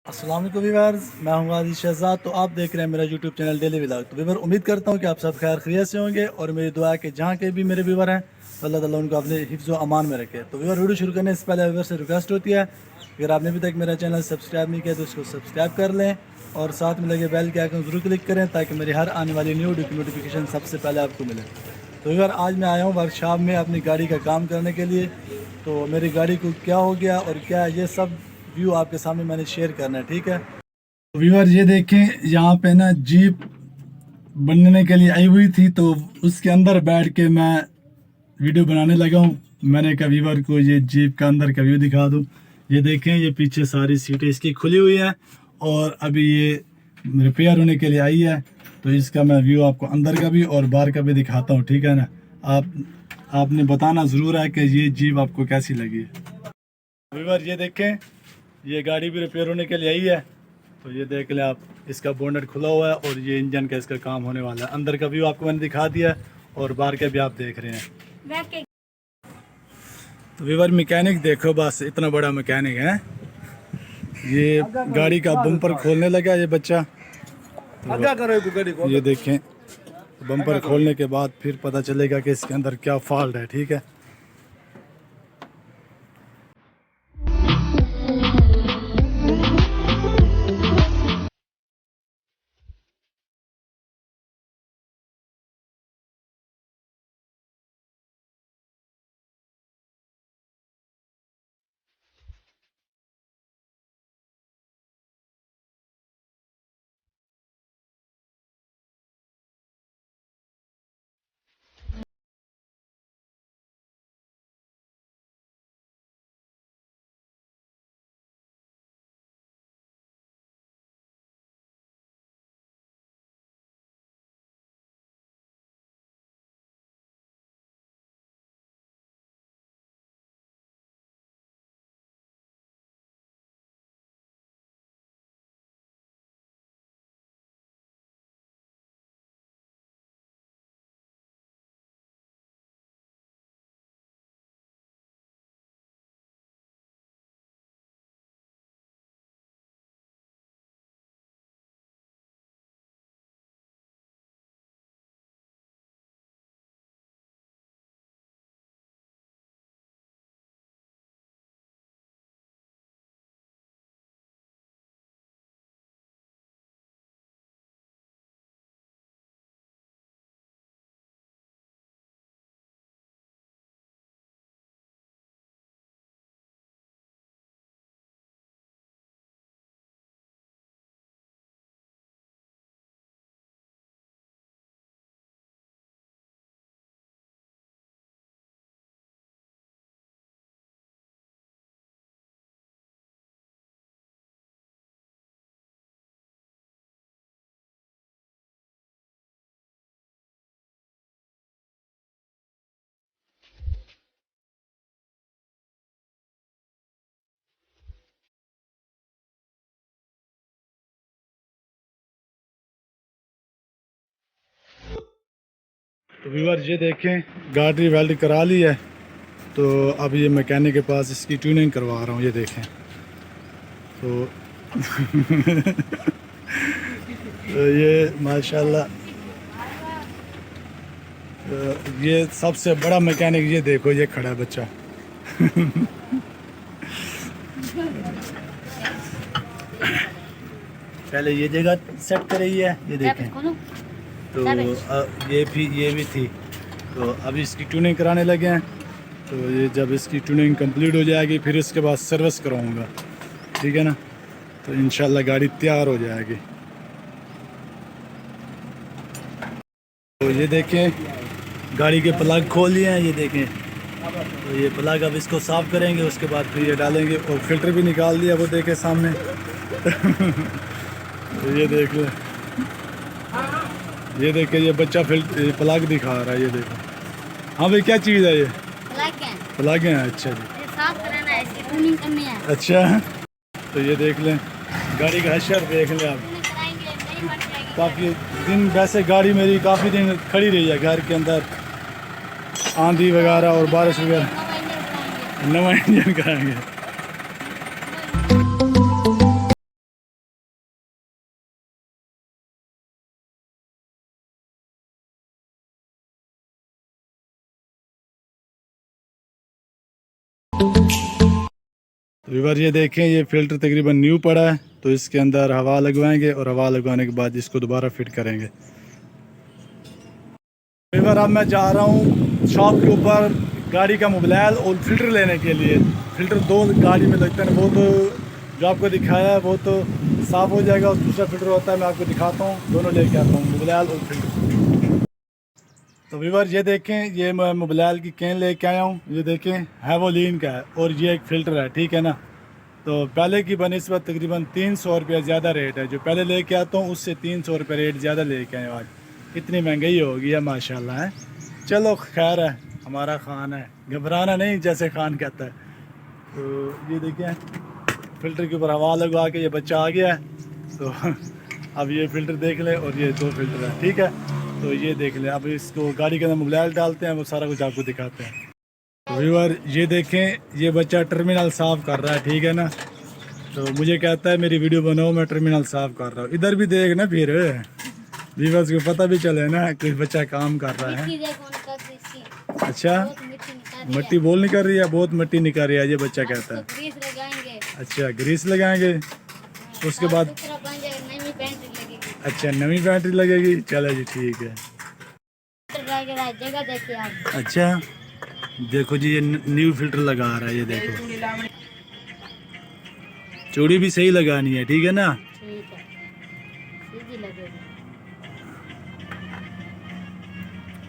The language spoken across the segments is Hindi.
अस्सलाम वालेकुम व्यूअर्स, मैं हूं गाजी शहजाद। तो आप देख रहे हैं मेरा यूट्यूब चैनल डेली व्लॉग। तो व्यूअर, उम्मीद करता हूं कि आप सब खैर खैरियत से होंगे और मेरी दुआ है कि जहां के भी मेरे व्यूअर हैं तो अल्लाह ताला उनको अपने हिफ्ज़ व अमान में रखे। तो व्यूअर, वीडियो शुरू करने से पहले व्यूअर से रिक्वेस्ट होती है, अगर आपने अभी तक मेरा चैनल सब्सक्राइब नहीं किया तो उसको सब्सक्राइब कर लें और साथ में लगे बेल के आइकन जरूर क्लिक करें ताकि मेरी हर आने वाली न्यू नोटिफिकेशन सबसे पहले आपको मिले। तो व्यूअर, आज मैं आया हूँ वर्कशॉप में अपनी गाड़ी का काम करने के लिए। तो मेरी गाड़ी को क्या हो गया और क्या, ये सब व्यू आपके सामने मैंने शेयर करना है, ठीक है। व्यूअर, ये देखें, यहाँ पे ना जीप बनने के लिए आई हुई थी, तो उसके अंदर बैठ के मैं वीडियो बनाने लगा हूँ। मैंने कहा व्यूअर को ये जीप का अंदर का व्यू दिखा दूँ। ये देखें, ये पीछे सारी सीटें इसकी खुली हुई हैं और अभी ये रिपेयर होने के लिए आई है। तो इसका मैं व्यू आपको अंदर का भी और बाहर का भी दिखाता हूँ, ठीक है ना। आपने बताना ज़रूर है कि ये जीप आपको कैसी लगी है। व्यूअर, ये देखें, ये गाड़ी भी रिपेयर होने के लिए आई है। तो ये देख लें आप, इसका बोनट खुला हुआ है और ये इंजन का इसका काम होने वाला है। अंदर का व्यू आपको मैंने दिखा दिया है और बाहर का भी आप देख रहे हैं। तो व्यूअर, मैकेनिक देखो, बस इतना बड़ा मैकेनिक है। ये गाड़ी का बम्पर खोलने लगा ये बच्चा। तो ये देखें, बम्पर खोलने के बाद फिर पता चलेगा कि इसके अंदर क्या फॉल्ट है, ठीक है। तो व्यूअर, ये देखें, गाड़ी वेल्ड करा ली है। तो अब ये मैकेनिक के पास इसकी ट्यूनिंग करवा रहा हूँ। ये देखें, तो तो ये माशाल्लाह, तो ये सबसे बड़ा मैकेनिक, ये देखो, ये खड़ा है बच्चा। पहले ये जगह सेट कर रही है, ये देखें। तो ये भी थी। तो अभी इसकी ट्यूनिंग कराने लगे हैं। तो ये जब इसकी ट्यूनिंग कंप्लीट हो जाएगी फिर इसके बाद सर्विस कराऊंगा, ठीक है ना। तो इंशाल्लाह गाड़ी तैयार हो जाएगी। तो ये देखें, गाड़ी के प्लग खोल लिए हैं, ये देखें। तो ये प्लग अब इसको साफ़ करेंगे, उसके बाद फिर ये डालेंगे और फिल्टर भी निकाल दिया, वो देखें सामने। तो ये देख लें, ये देखें, ये बच्चा प्लग दिखा रहा है, ये देखो। हाँ भाई, क्या चीज़ है ये? प्लग है। अच्छा जी, साफ कराना है, इसकी ट्यूनिंग करनी है। अच्छा, तो ये देख लें, गाड़ी का हशर देख लें आप। काफ़ी दिन, वैसे गाड़ी मेरी काफ़ी दिन खड़ी रही है घर के अंदर, आंधी वगैरह और बारिश वगैरह। नवा इंजन कराएंगे। व्यूअर ये देखें, ये फ़िल्टर तकरीबन न्यू पड़ा है, तो इसके अंदर हवा लगवाएंगे और हवा लगवाने के बाद इसको दोबारा फिट करेंगे। व्यूअर अब मैं जा रहा हूँ शॉप के ऊपर गाड़ी का मोबाइल और फ़िल्टर लेने के लिए। फ़िल्टर 2 गाड़ी में लगता है, वो तो जो आपको दिखाया है वो तो साफ़ हो जाएगा, और दूसरा फ़िल्टर होता है, मैं आपको दिखाता हूँ, दोनों लेके आता हूँ, मोबाइल और फ़िल्टर। तो व्यूअर ये देखें, ये मैं मोबाइल की कैन लेके आया हूँ, ये देखें हैवोलिन का है, और ये एक फ़िल्टर है, ठीक है ना। तो पहले की बनिस्बत तकरीबन 300 रुपया ज़्यादा रेट है, जो पहले लेके आता हूँ उससे 300 रुपये रेट ज़्यादा लेके आए आज। इतनी महंगाई हो गई है माशाल्लाह है। चलो खैर है, हमारा खान है, घबराना नहीं जैसे खान कहता है। तो ये देखें, फ़िल्टर के ऊपर हवा लगवा के ये बच्चा आ गया है। तो अब ये फ़िल्टर देख ले, और ये 2 फ़िल्टर है, ठीक है। तो ये देख ले, अब इसको गाड़ी के अंदर मोबाइल डालते हैं, वो सारा कुछ आपको दिखाते हैं। तो व्यूअर ये देखें, ये बच्चा टर्मिनल साफ़ कर रहा है, ठीक है ना। तो मुझे कहता है मेरी वीडियो बनाओ, मैं टर्मिनल साफ़ कर रहा हूँ। इधर भी देख ना, फिर व्यूअर्स को पता भी चले ना कोई बच्चा काम कर रहा है। अच्छा, मिट्टी बोल निकल रही है, बहुत मिट्टी निकल रही है, ये बच्चा कहता है। अच्छा, ग्रीस लगाएंगे, उसके बाद अच्छा नवी बैटरी लगेगी। चलो जी ठीक है। अच्छा देखो जी, ये न्यू फ़िल्टर लगा रहा है, ये देखो। चूड़ी भी सही लगानी है, ठीक है ना।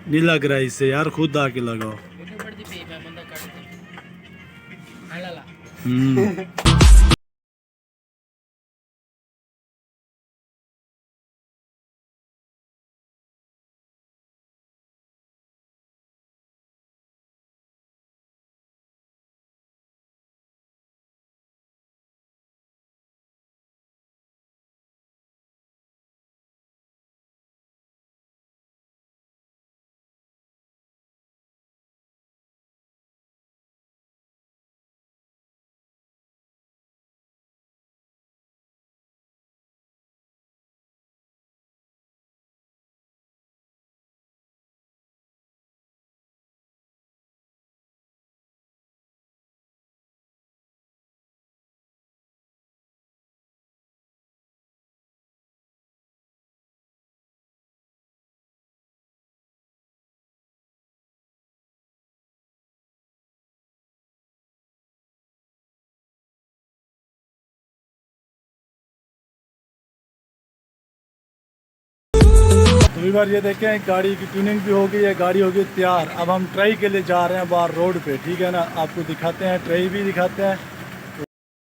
नहीं लग रहा है इससे यार, खुद आके लगाओ। तो बार ये देखें, गाड़ी की ट्यूनिंग भी हो गई है, गाड़ी हो गई तैयार। अब हम ट्राई के लिए जा रहे हैं बाहर रोड पे, ठीक है ना। आपको दिखाते हैं, ट्राई भी दिखाते हैं।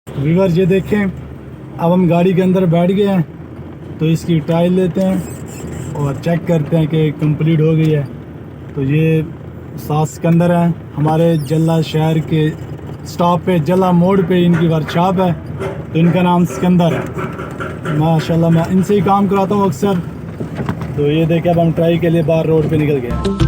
व्यूअर ये देखें, अब हम गाड़ी के अंदर बैठ गए हैं, तो इसकी ट्रायल लेते हैं और चेक करते हैं कि कंप्लीट हो गई है। तो ये उस्ताद सिकंदर हैं, हमारे जल्ला शहर के स्टॉप पे, जल्ला मोड़ पे इनकी वर्कशॉप है, तो इनका नाम सिकंदर है माशाल्लाह। मैं इनसे ही काम कराता हूँ अक्सर। तो ये देखें, अब हम ट्राई के लिए बाहर रोड पे निकल गए।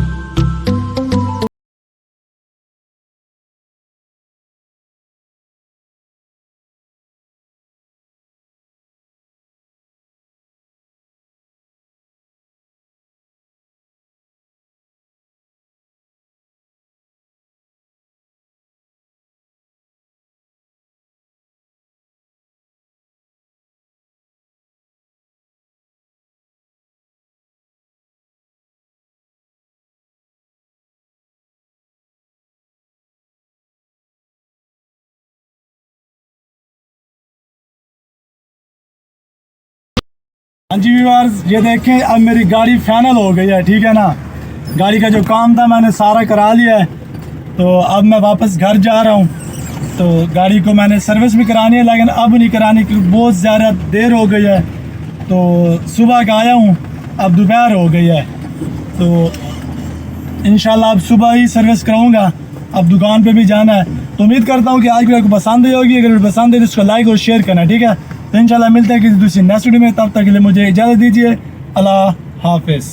हाँ जी व्यूअर्स, ये देखें, अब मेरी गाड़ी फाइनल हो गई है, ठीक है ना। गाड़ी का जो काम था मैंने सारा करा लिया है। तो अब मैं वापस घर जा रहा हूँ। तो गाड़ी को मैंने सर्विस भी करानी है, लेकिन अब नहीं करानी क्योंकि बहुत ज़्यादा देर हो गई है। तो सुबह का आया हूँ, अब दोपहर हो गई है। तो इंशाल्लाह अब सुबह ही सर्विस कराऊँगा। अब दुकान पे भी जाना है। तो उम्मीद करता हूँ कि आज वीडियो को पसंद आई होगी। अगर पसंद है तो इसको लाइक और शेयर करना, ठीक है। तो इंशाल्लाह मिलते हैं किसी दूसरी नेक्स्ट वीडियो में, तब तक के लिए मुझे इजाज़त दीजिए। अल्लाह हाफिज़।